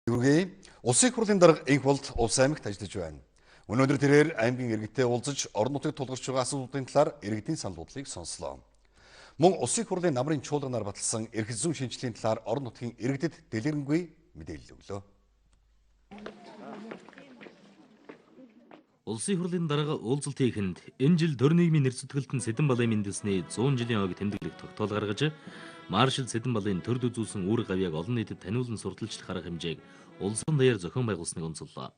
Үргэе улсын хурлын дарга энх болд улс аймагт ажиллаж байна. Өнөөдөр тэрээр аймгийн иргэдтэй уулзаж орон нутгийг тулгарч байгаа асуудлын талаар иргэдийн санал бодлыг сонслоо. Мөн улсын хурлын намрын чуулганаар баталсан эрх зүйн шинжилгээний талаар орон нутгийн иргэдэд дэлгэрэнгүй мэдээлэл өглөө. Улсын хурлын дарга уулзалт хийхэд энэ жил төр нийгмийн нэр зүтгэлтэн Сэдэн Балын мэндэлсний 100 жилийн ойг тэмдэглэх тогтоол гаргаж маршал Сэдэн Балын төрд үзүүлсэн үүрэг гавьяаг олон нийтэд таниулан сурталчлах арга хэмжээг улсын даяар зохион байгуулсныг онцоллоо.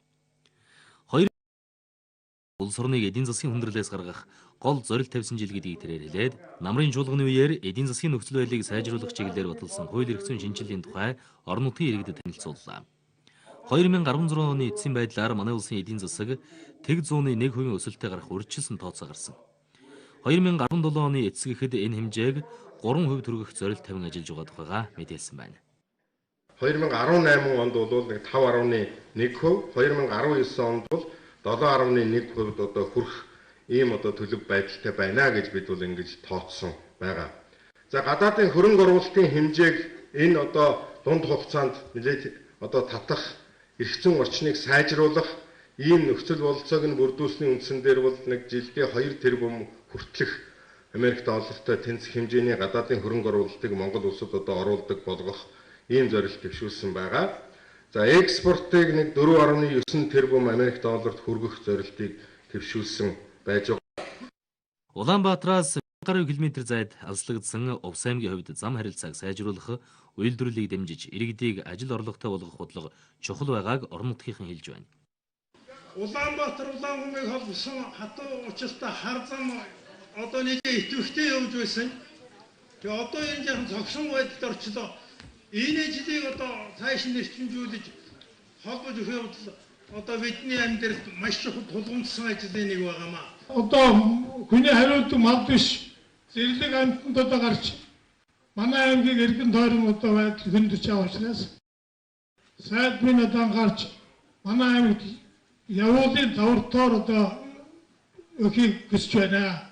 Улс орныг эдийн засгийн хүндрэлээс гаргах гол зорилт тавьсан жил гэдгийг тэрээр хэлээд намрын чуулганы үеэр эдийн засгийн нөхцөл байдлыг сайжруулах чиглэлээр баталсан хууль эрх зүйн шинжилгээний тухай орон нутгийн иргэдэд танилцууллаа. 2016 оны эцсийн байдлаар манай улсын эдийн засаг тэг 101% өсөлтөд гарах урьдчилсан тооцоо гарсан. 2017 оны эцэг эхэд энэ хэмжээг 3% түргэх зорилт тавин ажиллаж байгаа тухайга мэдээлсэн байна. 2018 онд бол 5.1%, 2019 онд бол 7.1% одоо хүрэх ийм одоо төлөв байдалтай байна гэж бид бол ингэж тооцсон байгаа. За гадаадын хөрөнгө оруулалтын хэмжээг энэ одоо дунд хугацаанд нэлээд одоо татах, эрх зүйн орчныг сайжруулах ийм нөхцөл бололцоог нь бүрдүүлсэний үндсэн дээр бол нэг жилдээ 2 тэрбум хүртэлх Америк доллартай тэнцэх хэмжээний гадаадын хөрөнгө оруулалтыг Монгол улсад одоо оруулдаг болгох ийм зорилт төвшүүлсэн байгаа. За экспортыг нэг 4.9 тэрбум Америк долларт хүргэх зорилтыг төвшүүлсэн байж байгаа. Улаанбаатараас 1000 гаруй километр зайд алслагдсан Увс аймгийн хувьд зам харилцааг сайжруулах, үйлдвэрлэлийг дэмжиж, иргэдийг ажил орлоготой болгох бодлого чухал байгааг орон нутгийнхан хэлж байна. Улаанбаатар Улаангомыг холбосон хатуу учиртай хар зам одоо нэг идэвхтэй явж байсан. Тэгээ одоо энэ жаахан зогсон байдалд орчлоо. Энэ жилийг одоо цааш нь эрчимжүүлж холбож өгөх явдал одоо бидний амьдралд маш чухал тулгымдсан ажлын нэг байгаамаа. Одоо хүний хариуцлага мал биш зэрлэг амтнд одоо гарч манай аймгийг эргэн тойрон одоо байдал хөндөж байгаа учраас сайд минь одоо гарч манай аймагт явуулын давартаар одоо өөхийг хүсэж байна.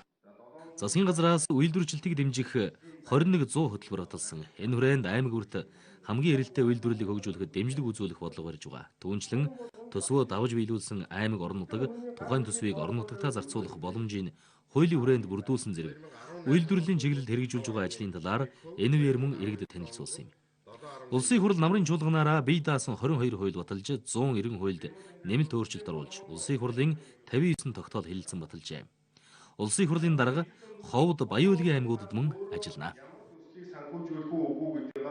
Засгийн газраас үйлдвэрчлэлтийг дэмжих 21 100 хөтөлбөр баталсан. Энэ хүрээнд аймаг бүрт хамгийн эрэлттэй үйлдвэрлэлийг хөгжүүлэхэд дэмжлэг үзүүлэх бодлого барьж байгаа. Түүнчлэн төсвөө давж биелүүлсэн аймаг орон нутаг тухайн төсвийг орон нутагтаа зарцуулах боломжийг хуулийн хүрээнд бүрдүүлсэн зэрэг үйлдвэрлэлийн чиглэлд хэрэгжүүлж байгаа ажлын талаар энэ үеэр мөн иргэдэд танилцуулсан юм. Улсын хурал намрын чуулганаараа бие даасан 22 хууль баталж 190 хуульд нэмэлт өөрчлөлт оруулж улсын хурлын 59 тогтоол хэлэлцэн баталжээ. Улсын хурлын дарга Ховд, Баян-Улгийн аймагуудад мөн ажиллана. Санхүүжүүлэх үү үгүй гэдгээ